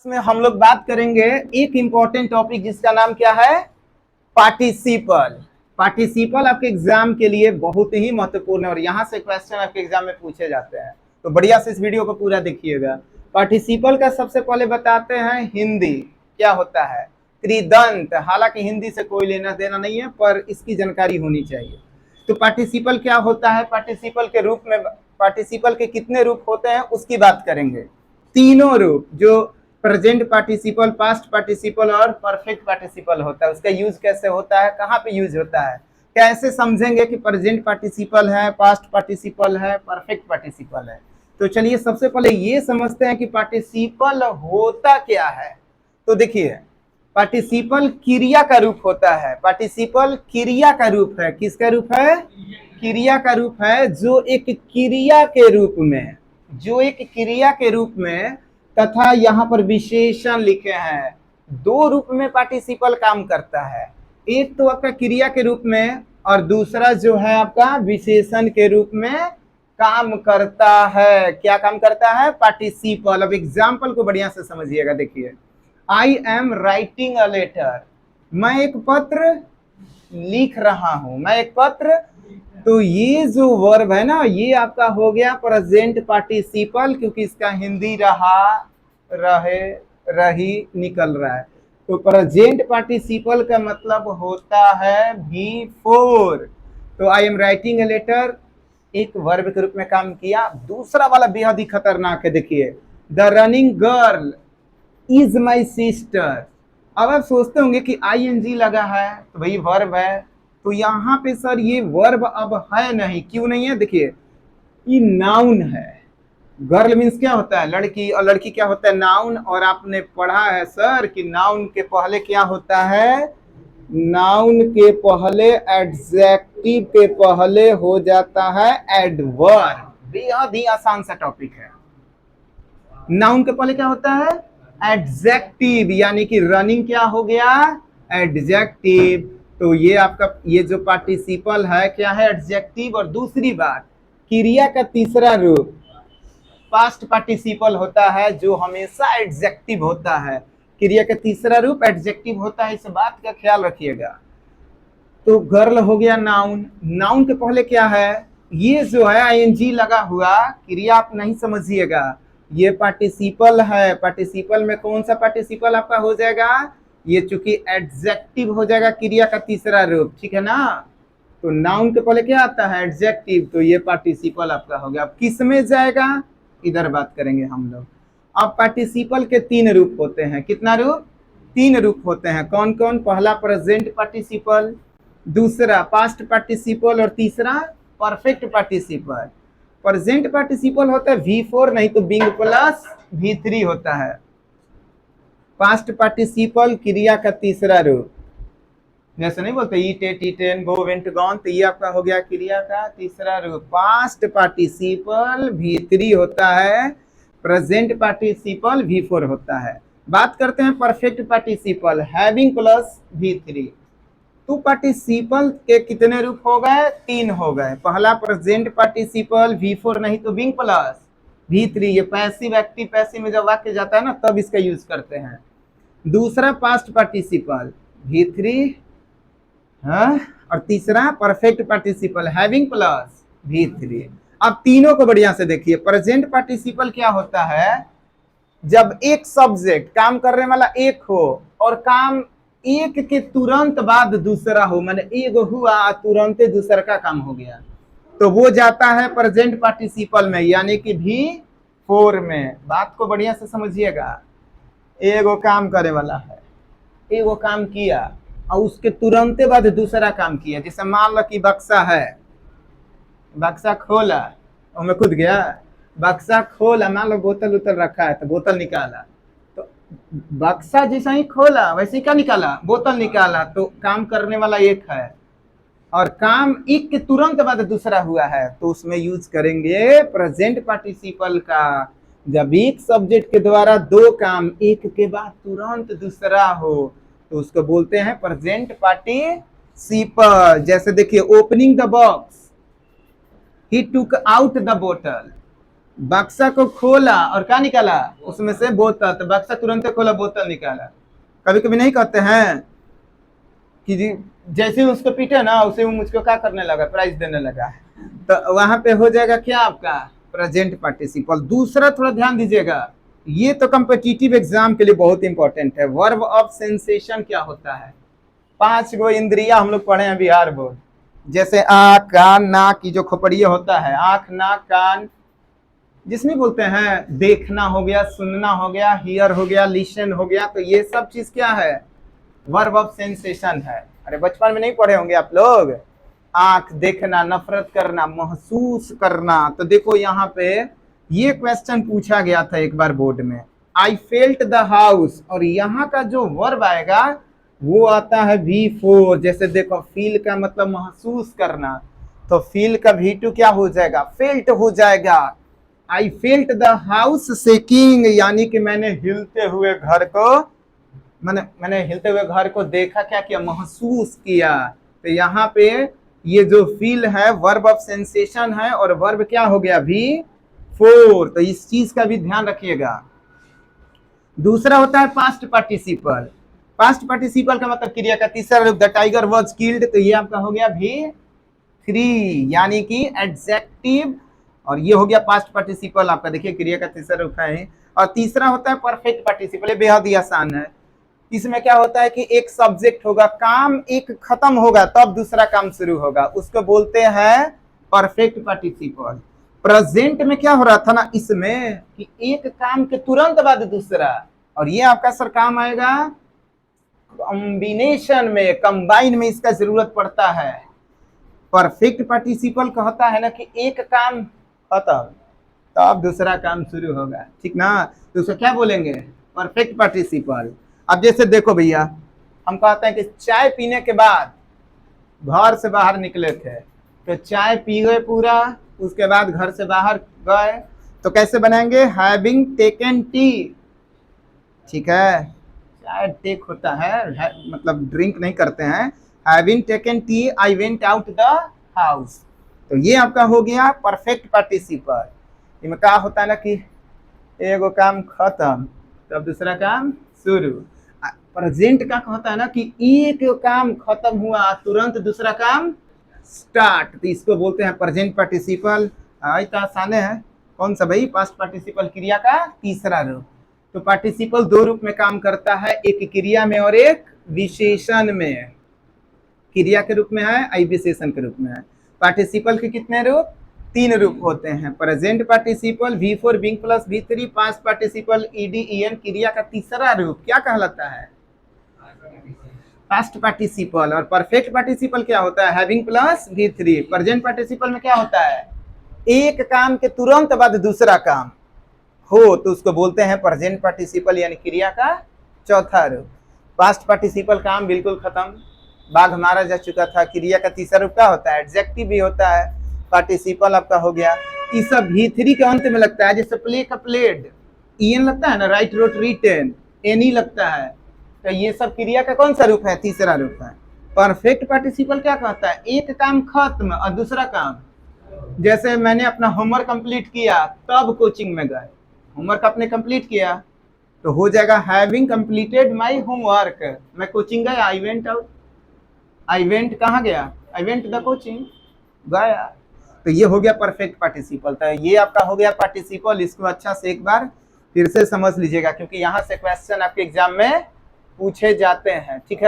में हम लोग बात करेंगे एक इंपॉर्टेंट टॉपिक जिसका नाम क्या है, पार्टिसिपल। पार्टिसिपल आपके एग्जाम के लिए बहुत ही महत्वपूर्ण है और यहाँ से क्वेश्चन आपके एग्जाम में पूछे जाते हैं, तो बढ़िया से इस वीडियो को पूरा देखिएगा। पार्टिसिपल का सबसे पहले बताते हैं हिंदी क्या होता है। त्रिदंत, हालांकि हिंदी से कोई लेना देना नहीं है पर इसकी जानकारी होनी चाहिए। तो पार्टिसिपल क्या होता है, पार्टिसिपल के रूप में, पार्टिसिपल के कितने रूप होते हैं उसकी बात करेंगे। तीनों रूप, जो प्रेजेंट पार्टिसिपल, पास्ट पार्टिसिपल और परफेक्ट पार्टिसिपल होता है, उसका यूज कैसे होता है, कहाँ पे यूज होता है, कैसे समझेंगे कि प्रेजेंट पार्टिसिपल है, पास्ट पार्टिसिपल है, परफेक्ट पार्टिसिपल है। तो चलिए सबसे पहले ये समझते हैं कि पार्टिसिपल होता क्या है। तो देखिए, पार्टिसिपल क्रिया का रूप होता है। पार्टिसिपल क्रिया का रूप है। किसका रूप है? क्रिया का रूप है, जो एक क्रिया के रूप में, जो एक क्रिया के रूप में तथा यहाँ पर विशेषण लिखे हैं। दो रूप में पार्टिसिपल काम करता है, एक तो आपका क्रिया के रूप में और दूसरा जो है आपका विशेषण के रूप में काम करता है। क्या काम करता है? पार्टिसिपल। अब एग्जाम्पल को बढ़िया से समझिएगा। देखिए, I am writing a letter, मैं एक पत्र लिख रहा हूं, मैं एक पत्र। तो ये जो वर्ब है ना, ये आपका हो गया प्रेजेंट पार्टिसिपल, क्योंकि इसका हिंदी रहा, रहे, रही निकल रहा है। तो प्रेजेंट पार्टिसिपल का मतलब होता है V4। तो I am writing a letter एक वर्ब के रूप में काम किया। दूसरा वाला बेहद ही खतरनाक है। देखिए, the running girl is my sister. अब आप सोचते होंगे कि ING लगा है तो भाई वर्ब है, तो यहाँ पे सर ये वर्ब अब है नहीं। क्यों नहीं है? देखिए, ये नाउन है। गर्ल मीन्स क्या होता है? लड़की, और लड़की क्या होता है? नाउन। और आपने पढ़ा है सर कि नाउन के पहले क्या होता है? नाउन के पहले, एडजेक्टिव के पहले हो जाता है एडवर्ब। बेहद ही आसान सा टॉपिक है। नाउन के पहले क्या होता है? एडजेक्टिव, यानी कि रनिंग क्या हो गया? एडजेक्टिव। तो ये आपका, ये जो पार्टिसिपल है क्या है? एडजेक्टिव। और दूसरी बात, क्रिया का तीसरा रूप पास्ट पार्टिसिपल होता है, जो हमेशा एडजेक्टिव होता है। क्रिया का तीसरा रूप एडजेक्टिव होता है, इस बात का ख्याल रखिएगा। तो गर्ल हो गया नाउन। नाउन के पहले क्या है? ये जो है ING लगा हुआ, क्रिया आप नहीं समझिएगा, ये पार्टिसिपल है। पार्टिसिपल में कौन सा पार्टिसिपल आपका हो जाएगा? ये चूंकि एडजेक्टिव हो जाएगा, क्रिया का तीसरा रूप, ठीक है ना। तो नाउन के पहले क्या आता है? एडजेक्टिव। तो ये पार्टिसिपल आपका हो गया। अब किस में जाएगा, इधर बात करेंगे हम लोग। अब पार्टिसिपल के तीन रूप होते हैं। कितना रूप? तीन रूप होते हैं। कौन कौन? पहला प्रेजेंट पार्टिसिपल, दूसरा पास्ट पार्टिसिपल और तीसरा परफेक्ट पार्टिसिपल। प्रेजेंट पार्टिसिपल होता है V4, नहीं तो बिंग प्लस V3 होता है। पास्ट पार्टिसिपल क्रिया का तीसरा रूप, जैसे नहीं बोलते eat ate eaten, go went gone, तो ये आपका हो गया क्रिया का तीसरा रूप। पास्ट पार्टिसिपल V3 होता है, प्रेजेंट पार्टिसिपल V4 होता है। बात करते हैं perfect participle, having plus V3। तो पार्टिसिपल के कितने रूप हो गए? तीन हो गए। पहला प्रेजेंट पार्टिसिपल V4, नहीं तो बिंग प्लस V3, ये पैसिव एक्टिव पैसिव में जब वाक्य जाता है ना तब इसका यूज करते हैं। दूसरा पास्ट पार्टिसिपल V3, हाँ, और तीसरा perfect participle having plus V3। अब तीनों को बढ़िया से देखिए। प्रेजेंट पार्टिसिपल क्या होता है? जब एक सब्जेक्ट, काम करने वाला एक हो और काम एक के तुरंत बाद दूसरा हो, माने एक हुआ तुरंत दूसरा का काम हो गया, तो वो जाता है प्रेजेंट पार्टिसिपल में, यानी कि V4 में। बात को बढ़िया से समझिएगा। एगो काम करे वाला है, एगो काम किया और उसके तुरंत बाद दूसरा काम किया। जैसे मान लो कि बक्सा है, बक्सा खोला, उसमें कूद गया। बक्सा खोला, मान लो बोतल उतल रखा है तो बोतल निकाला, तो बक्सा जैसा ही खोला वैसे ही क्या निकाला? बोतल निकाला। तो काम करने वाला एक है और काम एक के तुरंत बाद दूसरा हुआ है, तो उसमें यूज करेंगे प्रेजेंट पार्टिसिपल का। जब एक सब्जेक्ट के द्वारा दो काम एक के बाद तुरंत दूसरा हो तो उसको बोलते हैं प्रेजेंट पार्टिसिपल। जैसे देखिए, opening the box, he took out the बोतल। बक्सा को खोला और क्या निकाला, उसमें से बोतल, तो बक्सा तुरंत खोला बोतल निकाला। कभी कभी नहीं कहते हैं कि जी जैसे ही उसको पीटे ना उसे वो मुझको क्या करने लगा, प्राइज देने लगा। तो वहां पे हो जाएगा क्या आपका प्रेजेंट पार्टिसिपल। दूसरा थोड़ा ध्यान दीजिएगा, ये तो कम्पिटिटिव एग्जाम के लिए बहुत इंपॉर्टेंट है। वर्ब ऑफ सेंसेशन क्या होता है? 5 गो इंद्रिया हम लोग पढ़े हैं बिहार बोर्ड, जैसे आँख कान नाक की जो खोपड़िया होता है, आँख नाक कान, जिसमें बोलते हैं देखना हो गया, सुनना हो गया, हियर हो गया, लिसन हो गया, तो ये सब चीज क्या है, वर्ब ऑफ सेंसेशन है। अरे बचपन में नहीं पढ़े होंगे आप लोग, आंख देखना, नफरत करना, महसूस करना। तो देखो यहाँ पे ये क्वेश्चन पूछा गया था एक बार बोर्ड में, आई फेल्ट द हाउस, और यहाँ का जो वर्ब आएगा वो आता है V4। जैसे देखो फील का मतलब महसूस करना, तो फील का V2 क्या हो जाएगा, फेल्ट हो जाएगा। I felt the house shaking, यानी कि मैंने हिलते हुए घर को, मैंने हिलते हुए घर को देखा, क्या किया, महसूस किया। तो यहाँ पे ये जो फील है वर्ब ऑफ सेंसेशन है, और वर्ब क्या हो गया V4। तो इस चीज का भी ध्यान रखिएगा। दूसरा होता है पास्ट पार्टिसिपल। पास्ट पार्टिसिपल का मतलब क्रिया का तीसरा रूप, द टाइगर वॉज किल्ड, तो ये आपका हो गया V3, यानी कि एडजेक्टिव, और ये हो गया पास्ट पार्टिसिपल आपका, देखिए क्रिया का तीसरा रूप है। और तीसरा होता है परफेक्ट पार्टिसिपल, ये बेहद ही आसान है। इसमें क्या होता है कि एक सब्जेक्ट होगा, काम एक खत्म होगा तब दूसरा काम शुरू होगा, उसको बोलते हैं परफेक्ट पार्टिसिपल। प्रेजेंट में क्या हो रहा था ना इसमें कि एक काम के तुरंत बाद दूसरा, और ये आपका सर काम आएगा कॉम्बिनेशन में, कंबाइन में इसका जरूरत पड़ता है। परफेक्ट पार्टिसिपल कहता है ना कि एक काम खत्म तब दूसरा काम शुरू होगा, ठीक ना, तो उसको क्या बोलेंगे, परफेक्ट पार्टिसिपल। अब जैसे देखो भैया, हम कहते हैं कि चाय पीने के बाद घर से बाहर निकले थे, तो चाय पी गए पूरा, उसके बाद घर से बाहर गए, तो कैसे बनाएंगे, हैविंग टेकन टी, ठीक है, चाय टेक होता है मतलब ड्रिंक नहीं करते हैं, having taken T I went out the house. तो ये आपका हो गया परफेक्ट पार्टिसिपल। इसमें क्या होता है ना कि एगो काम खत्म तब दूसरा काम शुरू। प्रेजेंट का होता है ना कि एक काम खत्म हुआ तुरंत दूसरा काम स्टार्ट, तो इसको बोलते हैं प्रेजेंट पार्टिसिपल। इतना आसान है, कौन सा भाई, पास्ट पार्टिसिपल क्रिया का तीसरा रूप। तो पार्टिसिपल दो रूप में काम करता है, एक क्रिया में और एक विशेषण में। क्रिया के रूप में है, आई विशेषण के रूप में है। पार्टिसिपल के कितने रूप, 3 रूप होते हैं, present participle, V4 being plus V3, past participle ED क्रिया का तीसरा रूप क्या कहलाता है, पास्ट पार्टिसिपल। और परफेक्ट पार्टिसिपल क्या होता है, having plus V3। Present participle में क्या होता है, एक काम के तुरंत बाद दूसरा काम हो तो उसको बोलते हैं प्रेजेंट पार्टिसिपल, यानी क्रिया का चौथा रूप। पास्ट पार्टिसिपल काम बिल्कुल खत्म, बाघ मारा जा चुका था, क्रिया का तीसरा रूप क्या होता है, एडजेक्टिव भी होता है। पार्टिसिपल आपका हो गया, ये सब V3 के अंत में लगता है, जैसे प्ले का प्लेड, EN लगता है ना, राइट रोट रिटेन, NE लगता है, तो ये सब क्रिया का कौन सा रूप है, तीसरा रूप है। परफेक्ट पार्टिसिपल क्या कहता है, एक काम खत्म और दूसरा काम, जैसे मैंने अपना होमवर्क कंप्लीट किया तब कोचिंग में गए, होमवर्क आपने कंप्लीट किया तो हो जाएगा हैविंग कंप्लीटेड माय होमवर्क, मैं कोचिंग गया, I went out, I went कहाँ गया, आई वेंट द कोचिंग, गया। तो ये हो गया परफेक्ट पार्टिसिपल। तो ये आपका हो गया पार्टिसिपल, इसको अच्छा से एक बार फिर से समझ लीजिएगा, क्योंकि यहाँ से क्वेश्चन आपके एग्जाम में पूछे जाते हैं, ठीक है।